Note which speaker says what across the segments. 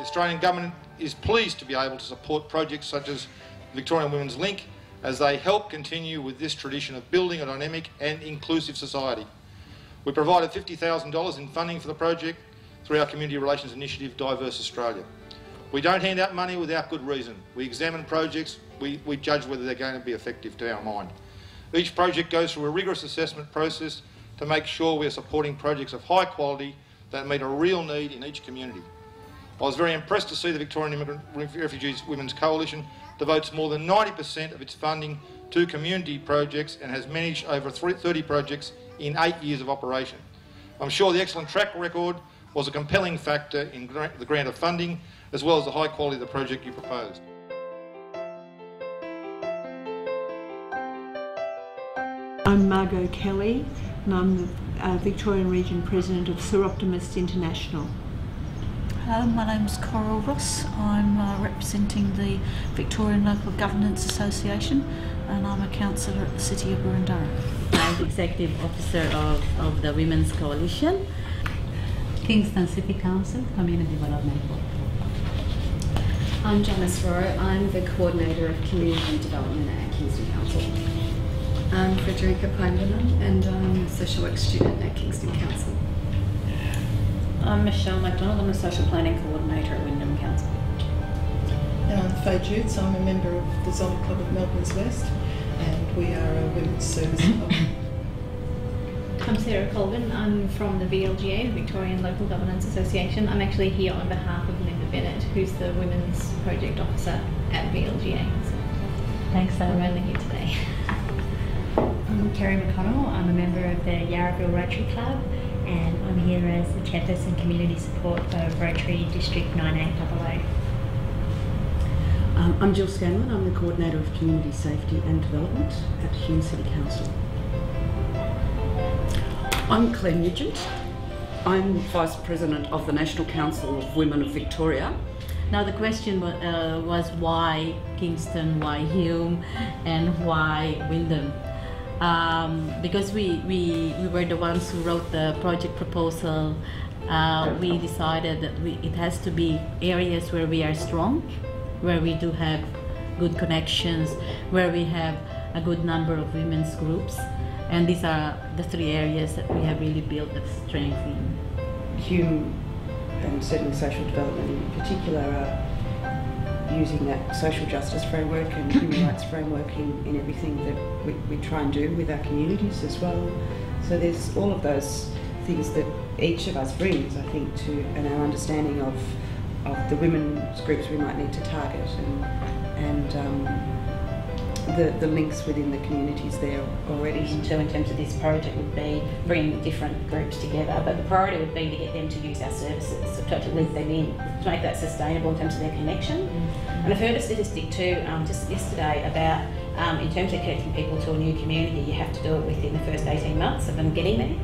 Speaker 1: Australian Government is pleased to be able to support projects such as Victorian Women's Link as they help continue with this tradition of building a dynamic and inclusive society. We provided $50,000 in funding for the project through our community relations initiative, Diverse Australia. We don't hand out money without good reason. We examine projects, we judge whether they're going to be effective to our mind. Each project goes through a rigorous assessment process to make sure we're supporting projects of high quality that meet a real need in each community. I was very impressed to see the Victorian Immigrant Refugees Women's Coalition devotes more than 90% of its funding to community projects and has managed over 30 projects in 8 years of operation. I'm sure the excellent track record was a compelling factor in the grant of funding, as well as the high quality of the project you proposed.
Speaker 2: I'm Margot Kelly, and I'm the Victorian Region President of Sir Optimist International.
Speaker 3: My name's Coral Ross. I'm representing the Victorian Local Governance Association, and I'm a councillor at the City of Boroondara.
Speaker 4: I'm the Executive Officer of the Women's Coalition.
Speaker 5: Kingston City Council, Community Development Board.
Speaker 6: I'm Janice Rowe. I'm the Coordinator of Community Development at Kingston Council. I'm Frederica Pindman, and I'm a Social Work Student at Kingston Council.
Speaker 7: I'm Michelle MacDonald. I'm a Social Planning Coordinator at Wyndham Council.
Speaker 8: And I'm Faye Jutes. I'm a member of the Zombie Club of Melbourne's West, and we are a women's service club.
Speaker 9: I'm Sarah Colvin. I'm from the VLGA, Victorian Local Governance Association. I'm actually here on behalf of Linda Bennett, who's the Women's Project Officer at VLGA. So
Speaker 5: Thanks, Sarah.
Speaker 9: I'm only here today.
Speaker 10: I'm Kerry McConnell. I'm a member of the Yarraville Rotary Club, and I'm here as the Chairperson Community Support for Rotary District 9A.
Speaker 11: I'm Jill Scanlon. I'm the Coordinator of Community Safety and Development at Hume City Council. I'm Claire Nugent. I'm Vice President of the National Council of Women of Victoria.
Speaker 4: Now the question was why Kingston, why Hume, and why Wyndham? Because we were the ones who wrote the project proposal. We decided that it has to be areas where we are strong, where we do have good connections, where we have a good number of women's groups. And these are the three areas that we have really built the strength in.
Speaker 11: Hume and certainly social development in particular are using that social justice framework and human rights framework in everything that we try and do with our communities as well. So there's all of those things that each of us brings, I think, to our understanding of the women's groups we might need to target and the links within the communities there already.
Speaker 7: So in terms of this project would be bringing different groups together, but the priority would be to get them to use our services, so to link them in, to make that sustainable in terms of their connection. And I've heard a statistic too, just yesterday, about in terms of connecting people to a new community, you have to do it within the first 18 months of them getting there.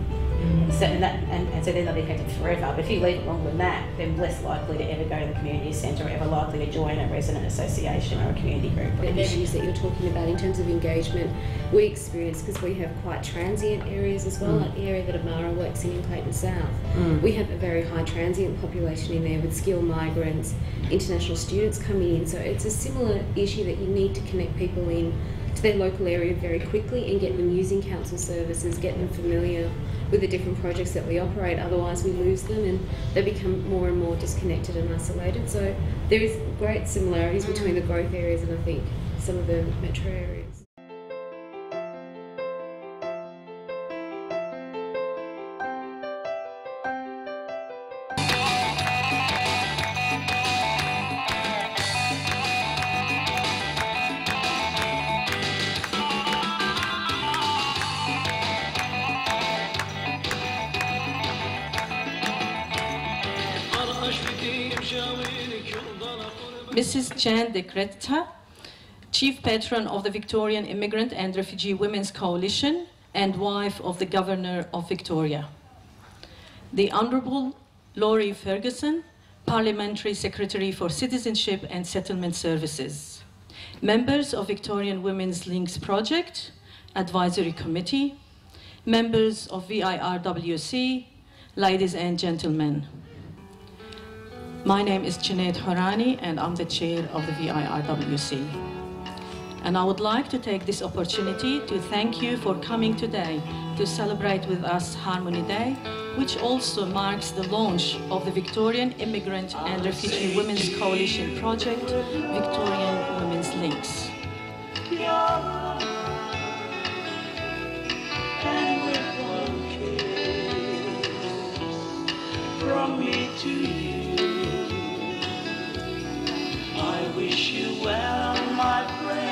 Speaker 7: So, and so then they'll be connected forever. But if you leave it longer than that, they're less likely to ever go to the community centre or ever likely to join a resident association or a community group.
Speaker 6: The issues that you're talking about in terms of engagement, we experience, because we have quite transient areas as well, like the area that Amara works in Clayton South. We have a very high transient population in there with skilled migrants, international students coming in. So it's a similar issue that you need to connect people in to their local area very quickly and get them using council services, get them familiar with the different projects that we operate. Otherwise we lose them and they become more and more disconnected and isolated. So there is great similarities between the growth areas and I think some of the metro areas.
Speaker 12: Mrs. Jan de Greta, Chief Patron of the Victorian Immigrant and Refugee Women's Coalition and wife of the Governor of Victoria. The Honourable Laurie Ferguson, Parliamentary Secretary for Citizenship and Settlement Services. Members of Victorian Women's Links Project, Advisory Committee, members of VIRWC, ladies and gentlemen. My name is Junaid Horani and I'm the chair of the VIRWC. And I would like to take this opportunity to thank you for coming today to celebrate with us Harmony Day, which also marks the launch of the Victorian Immigrant and Refugee Women's Coalition project, Victorian Women's Links.
Speaker 13: From me to you, I wish you well, my friend.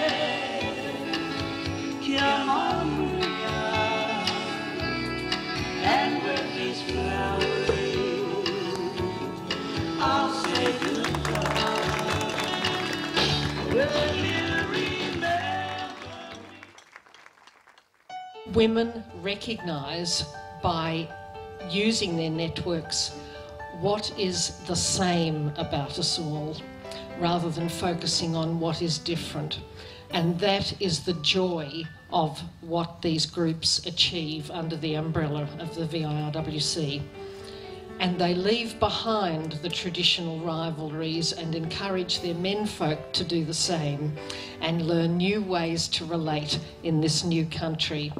Speaker 13: And with these flowers, I'll say goodbye. Will you remember me?
Speaker 14: Women recognise by using their networks what is the same about us all, rather than focusing on what is different. And that is the joy of what these groups achieve under the umbrella of the VIRWC. And they leave behind the traditional rivalries and encourage their menfolk to do the same and learn new ways to relate in this new country.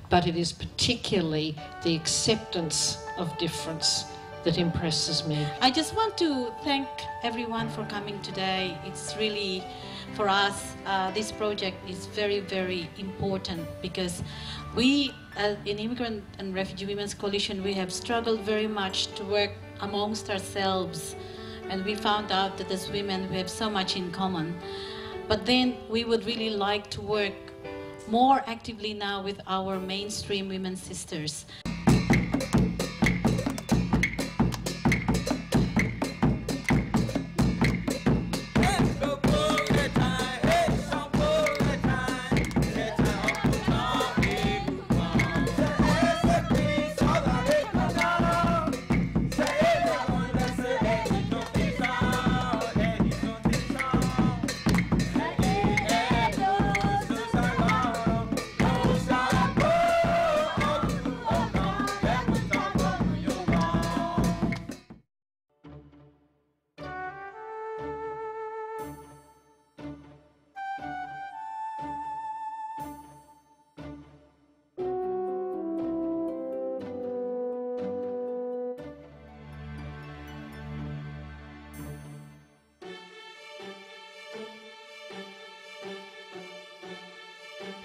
Speaker 14: But it is particularly the acceptance of difference that impresses me.
Speaker 4: I just want to thank everyone for coming today. It's really, for us, this project is very, very important because we, in Immigrant and Refugee Women's Coalition, we have struggled very much to work amongst ourselves, and we found out that as women we have so much in common. But then we would really like to work more actively now with our mainstream women sisters.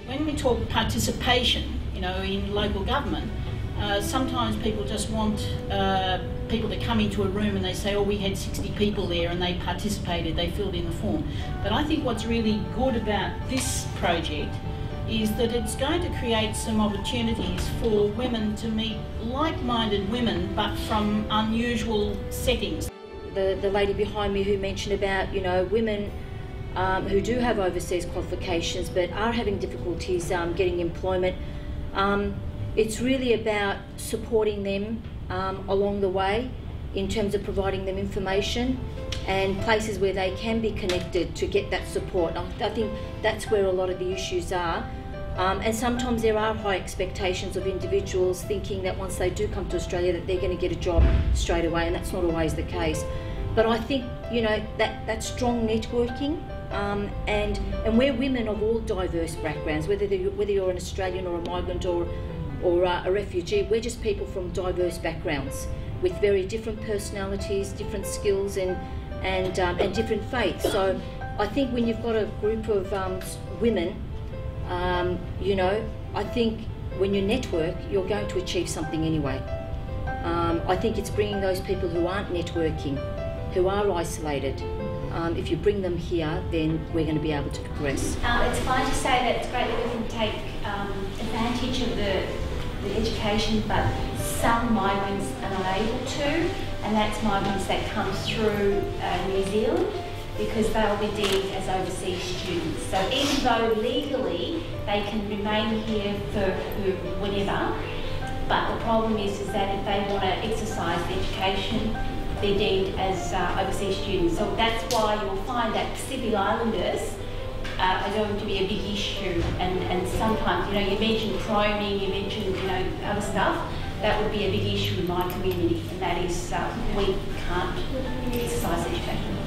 Speaker 15: When we talk participation, in local government, sometimes people just want people to come into a room and they say, oh, we had 60 people there and they participated, they filled in the form. But I think what's really good about this project is that it's going to create some opportunities for women to meet like-minded women, but from unusual settings.
Speaker 16: The lady behind me who mentioned about, women who do have overseas qualifications but are having difficulties getting employment. It's really about supporting them along the way in terms of providing them information and places where they can be connected to get that support. I think that's where a lot of the issues are. And sometimes there are high expectations of individuals thinking that once they do come to Australia that they're going to get a job straight away, and that's not always the case. But I think, that strong networking, and we're women of all diverse backgrounds, whether you're an Australian or a migrant or a refugee, we're just people from diverse backgrounds with very different personalities, different skills and different faiths. So I think when you've got a group of women, I think when you network, you're going to achieve something anyway. I think it's bringing those people who aren't networking, who are isolated. If you bring them here, then we're going to be able to progress.
Speaker 10: It's fine to say that it's great that we can take advantage of the education, but some migrants are not able to, and that's migrants that come through New Zealand, because they'll be deemed as overseas students. So even though legally they can remain here for whenever, but the problem is that if they want to exercise the education, they're deemed as overseas students. So that's why you'll find that Pacific Islanders are going to be a big issue, and sometimes, you mentioned priming, you mentioned, other stuff, that would be a big issue in my community, and that is we can't exercise education.